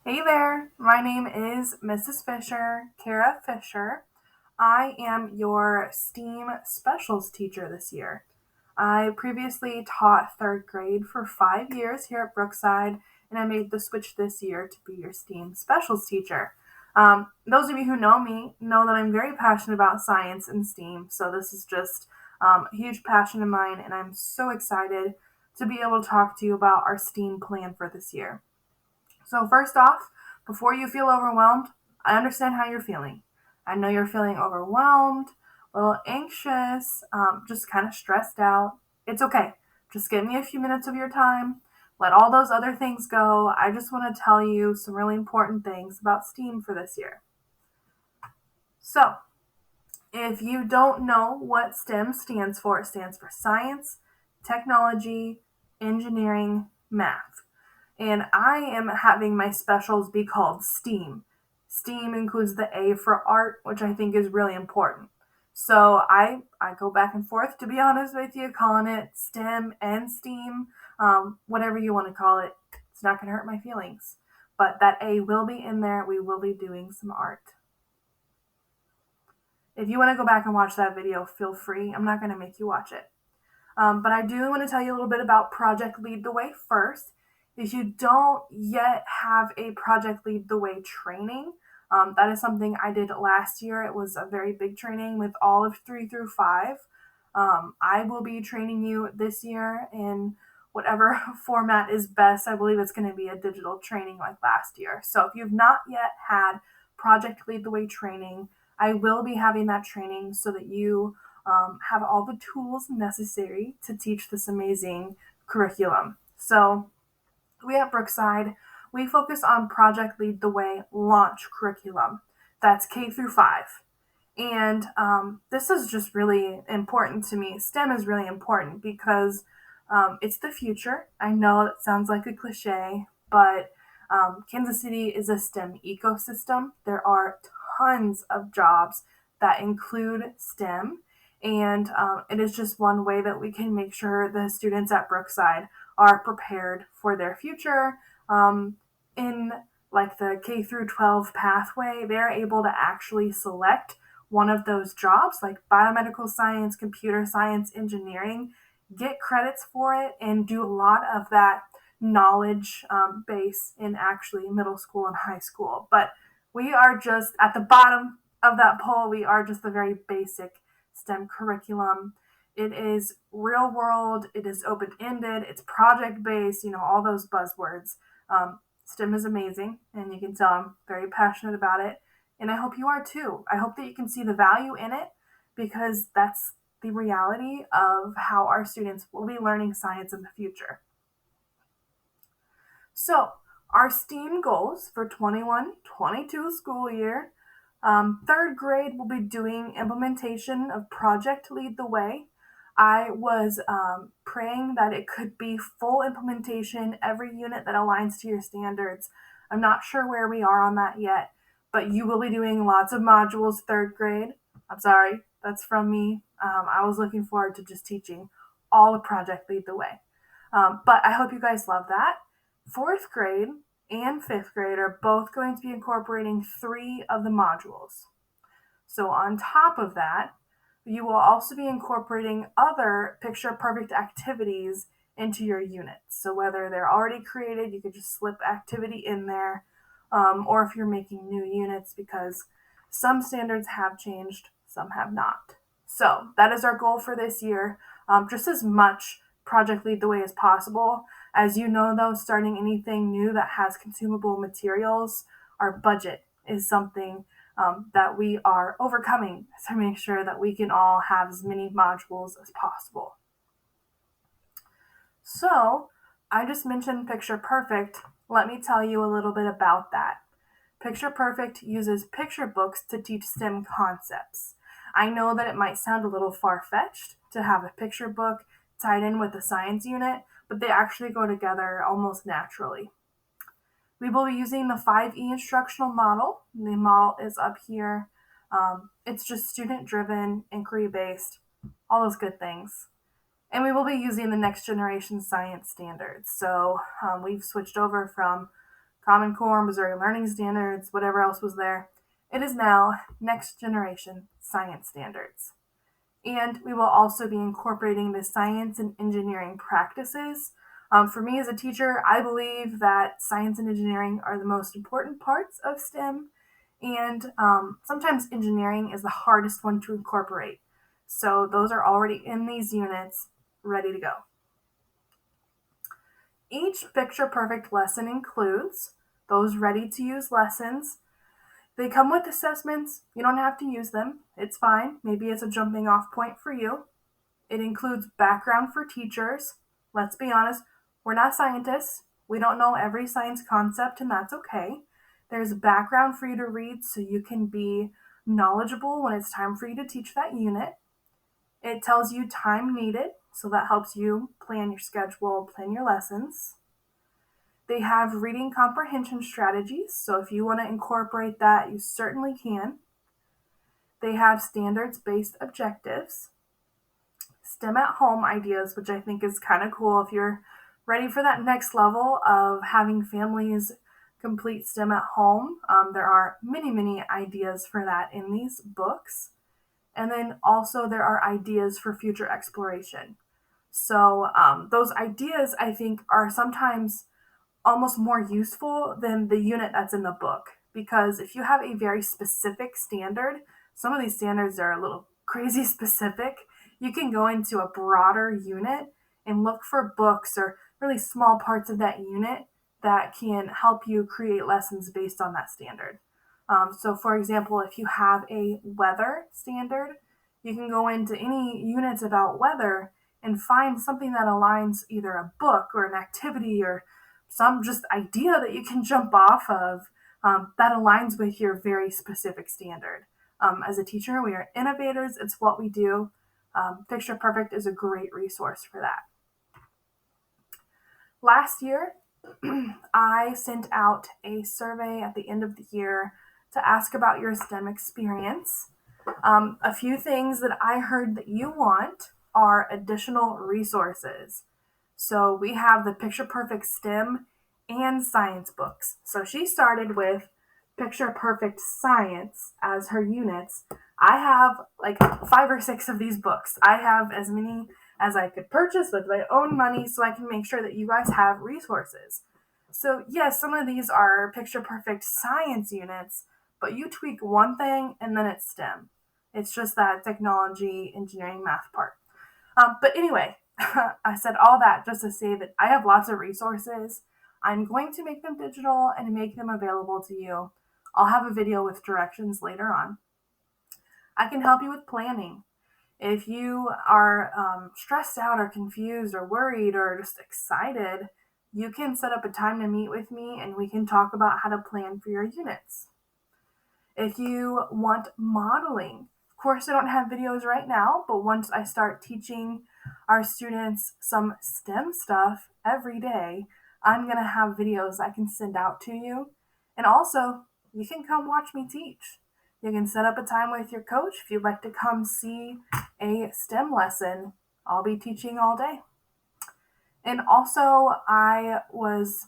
Hey there, my name is Mrs. Fisher, Kara Fisher. I am your STEAM specials teacher this year. I previously taught third grade for 5 years here at Brookside, and I made the switch this year to be your STEAM specials teacher. Those of you who know me know that I'm very passionate about science and STEAM, so this is just a huge passion of mine, and I'm so excited to be able to talk to you about our STEAM plan for this year. So, first off, before you feel overwhelmed, I understand how you're feeling. I know you're feeling overwhelmed, a little anxious, just kind of stressed out. It's okay. Just give me a few minutes of your time. Let all those other things go. I just want to tell you some really important things about STEAM for this year. So, if you don't know what STEM stands for, it stands for science, technology, engineering, math. And I am having my specials be called STEAM. STEAM includes the A for art, which I think is really important. So I go back and forth, to be honest with you, calling it STEM and STEAM, whatever you want to call it. It's not going to hurt my feelings. But that A will be in there. We will be doing some art. If you want to go back and watch that video, feel free. I'm not going to make you watch it. But I do want to tell you a little bit about Project Lead the Way first. If you don't yet have a Project Lead the Way training, that is something I did last year. It was a very big training with all of 3 through 5. I will be training you this year in whatever format is best. I believe it's going to be a digital training like last year. So if you've not yet had Project Lead the Way training, I will be having that training so that you have all the tools necessary to teach this amazing curriculum. So we at Brookside, we focus on Project Lead the Way launch curriculum. That's K through 5. And this is just really important to me. STEM is really important because it's the future. I know it sounds like a cliche, but Kansas City is a STEM ecosystem. There are tons of jobs that include STEM, and it is just one way that we can make sure the students at Brookside are prepared for their future. In like the K through 12 pathway, they're able to actually select one of those jobs like biomedical science, computer science, engineering, get credits for it, and do a lot of that knowledge base in actually middle school and high school. But we are just at the bottom of that pole. We are just the very basic STEM curriculum. It is real world, it is open ended, it's project based, all those buzzwords. STEM is amazing, and you can tell I'm very passionate about it. And I hope you are too. I hope that you can see the value in it because that's the reality of how our students will be learning science in the future. So, our STEAM goals for 21-22 school year. Third grade will be doing implementation of Project Lead the Way. I was praying that it could be full implementation, every unit that aligns to your standards. I'm not sure where we are on that yet, but you will be doing lots of modules third grade. I'm sorry, that's from me. I was looking forward to just teaching all of Project Lead the Way. But I hope you guys love that. Fourth grade and fifth grade are both going to be incorporating 3 of the modules. So on top of that, you will also be incorporating other picture perfect activities into your units. So whether they're already created, you could just slip activity in there, or if you're making new units, because some standards have changed, some have not. So that is our goal for this year. Just as much Project Lead the Way as possible. As you know, though, starting anything new that has consumable materials, our budget is something that we are overcoming to make sure that we can all have as many modules as possible. So, I just mentioned Picture Perfect. Let me tell you a little bit about that. Picture Perfect uses picture books to teach STEM concepts. I know that it might sound a little far-fetched to have a picture book tied in with a science unit, but they actually go together almost naturally. We will be using the 5E instructional model. The model is up here. It's just student-driven, inquiry-based, all those good things. And we will be using the next generation science standards. So we've switched over from Common Core, Missouri Learning Standards, whatever else was there. It is now Next Generation Science Standards. And we will also be incorporating the science and engineering practices. For me as a teacher, I believe that science and engineering are the most important parts of STEM, and sometimes engineering is the hardest one to incorporate. So those are already in these units, ready to go. Each Picture Perfect lesson includes those ready-to-use lessons. They come with assessments. You don't have to use them. It's fine. Maybe it's a jumping off point for you. It includes background for teachers. Let's be honest, we're not scientists. We don't know every science concept, and that's okay. There's background for you to read so you can be knowledgeable when it's time for you to teach that unit. It tells you time needed, so that helps you plan your schedule, plan your lessons. They have reading comprehension strategies, so if you want to incorporate that, you certainly can. They have standards-based objectives. STEM at home ideas, which I think is kind of cool if you're ready for that next level of having families complete STEM at home. There are many ideas for that in these books. And then also there are ideas for future exploration. So those ideas, I think, are sometimes almost more useful than the unit that's in the book. Because if you have a very specific standard, some of these standards are a little crazy specific. You can go into a broader unit and look for books or really small parts of that unit that can help you create lessons based on that standard. So for example, if you have a weather standard, you can go into any units about weather and find something that aligns either a book or an activity or some just idea that you can jump off of that aligns with your very specific standard. As a teacher, we are innovators. It's what we do. Picture Perfect is a great resource for that. Last year, I sent out a survey at the end of the year to ask about your STEM experience. A few things that I heard that you want are additional resources. So we have the Picture Perfect STEM and science books. So she started with Picture Perfect Science as her units. I have like 5 or 6 of these books. I have as many as I could purchase with my own money so I can make sure that you guys have resources. So yes, some of these are Picture Perfect Science units, but you tweak one thing and then it's STEM. It's just that technology, engineering, math part. But anyway, I said all that just to say that I have lots of resources. I'm going to make them digital and make them available to you. I'll have a video with directions later on. I can help you with planning. If you are stressed out or confused or worried or just excited, you can set up a time to meet with me and we can talk about how to plan for your units. If you want modeling, of course I don't have videos right now, but once I start teaching our students some STEM stuff every day, I'm going to have videos I can send out to you. And also, you can come watch me teach. You can set up a time with your coach if you'd like to come see a STEM lesson. I'll be teaching all day. And also, I was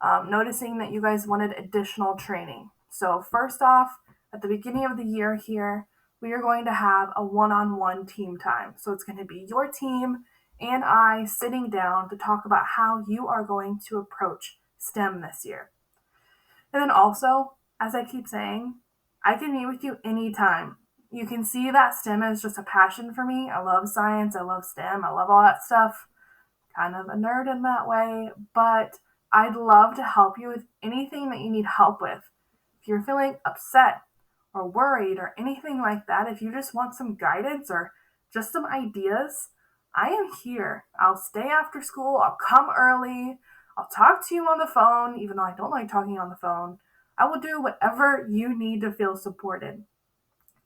noticing that you guys wanted additional training. So first off, at the beginning of the year here, we are going to have a one-on-one team time. So it's going to be your team and I sitting down to talk about how you are going to approach STEM this year. And then also, as I keep saying, I can meet with you anytime. You can see that STEM is just a passion for me. I love science, I love STEM, I love all that stuff. Kind of a nerd in that way, but I'd love to help you with anything that you need help with. If you're feeling upset or worried or anything like that, if you just want some guidance or just some ideas, I am here. I'll stay after school, I'll come early, I'll talk to you on the phone, even though I don't like talking on the phone. I will do whatever you need to feel supported.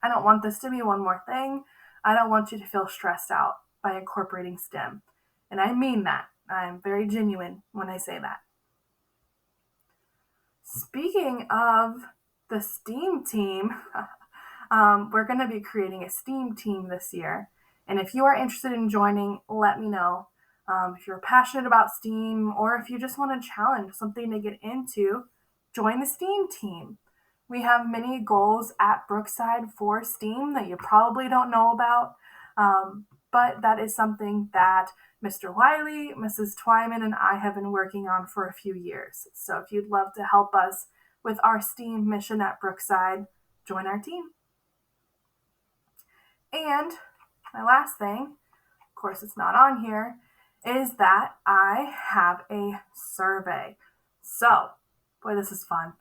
I don't want this to be one more thing. I don't want you to feel stressed out by incorporating STEM. And I mean that. I'm very genuine when I say that. Speaking of the STEAM team, we're going to be creating a STEAM team this year. And if you are interested in joining, let me know. If you're passionate about STEAM or if you just want to challenge something to get into, join the STEAM team. We have many goals at Brookside for STEAM that you probably don't know about, but that is something that Mr. Wiley, Mrs. Twyman, and I have been working on for a few years. So if you'd love to help us with our STEAM mission at Brookside, join our team. And my last thing, of course it's not on here, is that I have a survey. So, boy, this is fun.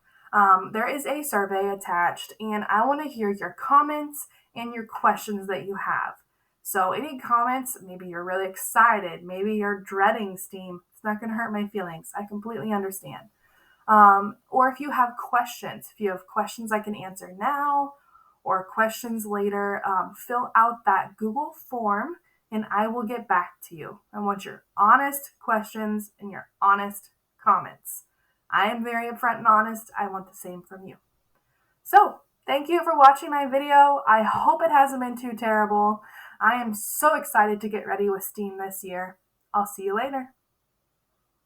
There is a survey attached, and I want to hear your comments and your questions that you have. So, any comments, maybe you're really excited, maybe you're dreading STEAM, it's not going to hurt my feelings. I completely understand. Or if you have questions, I can answer now or questions later, fill out that Google form and I will get back to you. I want your honest questions and your honest comments. I am very upfront and honest. I want the same from you. So, thank you for watching my video. I hope it hasn't been too terrible. I am so excited to get ready with STEAM this year. I'll see you later.